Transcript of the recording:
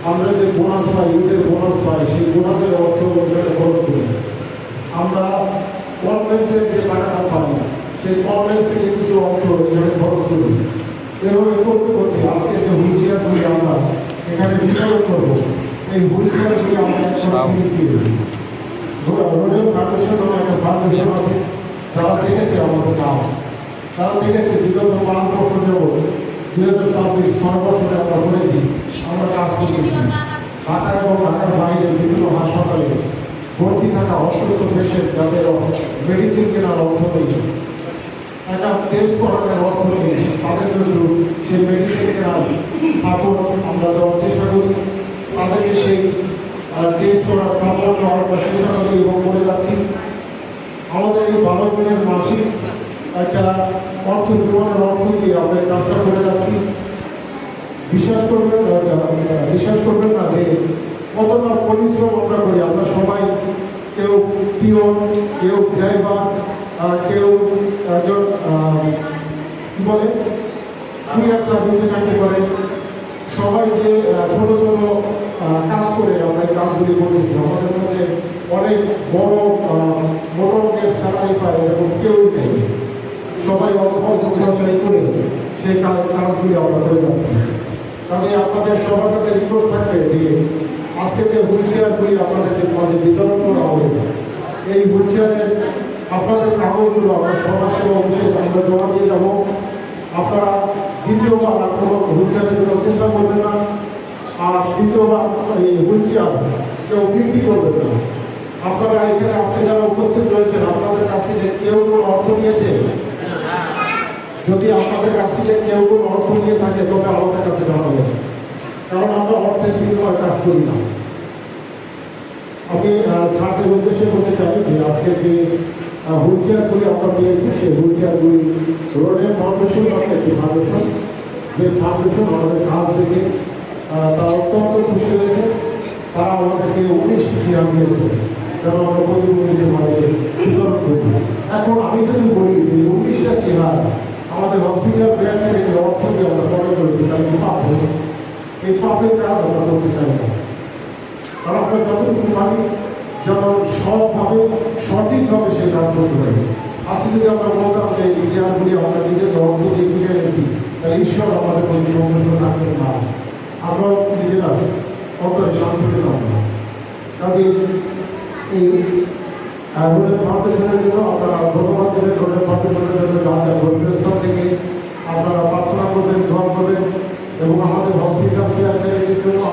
আমরা যে বোনাস পাই, ঈদের বোনাস পাই, সেই বোনাসের অর্থ খরচ করি। আমরা কনভেন্সের যে টাকাটা পাই, সেই কনভেন্স থেকে কিছু অংশ এখানে খরচ করি। এভাবে করতে করতে আজকে যে হুইল চেয়ারগুলি আমরা এখানে বিতরণ করবো, এই হুইল চেয়ারগুলি আমরা একসাথে দিয়ে দিই। রোডেল ফাউন্ডেশন নামে একটা ফাউন্ডেশন আছে, যারা দেখেছে আমাদের কাজ, তারা দেখেছে বিগত 5 বছর যাবত 2026 6 বছরে আমরা করেছি, আমরা কাজ করতেছি। ঢাকা এবং ঢাকার বাইরে বিভিন্ন হাসপাতালে ভর্তি থাকা অসুস্থ পেশেন্ট যাদের মেডিসিন কেনার অর্থ নেই, একটা টেস্ট করানোর অর্থ নেই, তাদের জন্য সেই মেডিসিন কেনার সাপোর্ট আমরা দেওয়ার চেষ্টা করি। তাদেরকে সেই টেস্ট করার সাপোর্ট দেওয়ার চেষ্টা করি এবং করে যাচ্ছি। আমাদের এই 12 দিনের মাসিক একটা অর্থ জীবনের অর্থ দিয়ে আমরা কাজটা করে যাচ্ছি। বিশ্বাস করবেন না যে কতটা পরিশ্রম আমরা করি। আমরা সবাই, কেউ পিওন, কেউ ড্রাইভার, কেউ একজন কি বলে কুরিয়ার সার্ভিসে চাকরি করে, সবাই যে ছোট ছোট কাজ করে আমরা এই কাজগুলি করতেছি। আমাদের মধ্যে অনেক বড় অঙ্কের স্যালারি পায় এবং কেউ নেই, সবাই অল্প অল্প ব্যবসায়ী করে সেই কাজগুলি আমরা করে যাচ্ছি। তাহলে আপনাদের সবার কাছে রিকোয়েস্ট থাকবে যে আজকে যে হুইল চেয়ারগুলি আপনাদের মাঝে বিতরণ করা হবে, এই হুইল চেয়ারের আপনাদের কাগজগুলো আমরা সমাজসেবা অফিসে আমরা জমা দিয়ে যাব। আপনারা দ্বিতীয়বার আর কোনো হুইল চেয়ারের জন্য চেষ্টা করবেন না, আর দ্বিতীয়বার এই হুইল চেয়ার কেউ বিক্রি করবেন না। আপনারা এখানে আজকে যারা উপস্থিত রয়েছেন, আপনাদের কাছ থেকে কেউ কোনো অর্থ নিয়েছে? যদি আপনাদের কাছ থেকে কেউ কোনো অর্থ নিয়ে থাকে তবে আমাদের কাছে জানাবেন, কারণ আমরা অর্থের বিনিময়ে কাজ করি না। আমি ছাত্রের উদ্দেশ্যে বলতে চাই যে আজকে যে হুইল চেয়ারগুলি আমরা পেয়েছি, সেই হুইল চেয়ারগুলি রোডের ফাউন্ডেশন নামে একটি ফাউন্ডেশন, যে ফাউন্ডেশন আমাদের কাজ থেকে তারা অত্যন্ত খুশি হয়েছে। তারা আমাদেরকে 19টি চেয়ার দিয়েছে যেন আমরা প্রতিবন্ধীদের মাঝে বিতরণ করি। এখন আমি যদি বলি যে 19টা চেয়ার আমাদের হসপিটাল ব্যাংকের এই অর্থ দিয়ে আমরা পরে করেছি, তাহলে কি পাপ হবে? এই পাপের কাজ আমরা করতে চাই না। কারণ আমরা যতটুকু পারি যেন সবভাবে সঠিকভাবে সেই কাজ করতে পারি। আজকে যদি আমরা বলতাম যে এই চেয়ারগুলি আমরা নিজেদের অর্থ দিয়ে কিনে এনেছি, তাহলে ঈশ্বর আমাদের কোনো সন্তুষ্ট থাকবেন না, আমরা নিজেরা অন্তরে শান্তি পেলাম না। কাজে এই রোডের ফাউন্ডেশনের জন্য আপনারা ধন্যবাদ দেবেন। রোডের ফাউন্ডেশনের জন্য যারা গভীরস্থল থেকে আপনারা প্রার্থনা করবেন, দোয়া করবেন এবং আমাদের হসপিটাল জন্য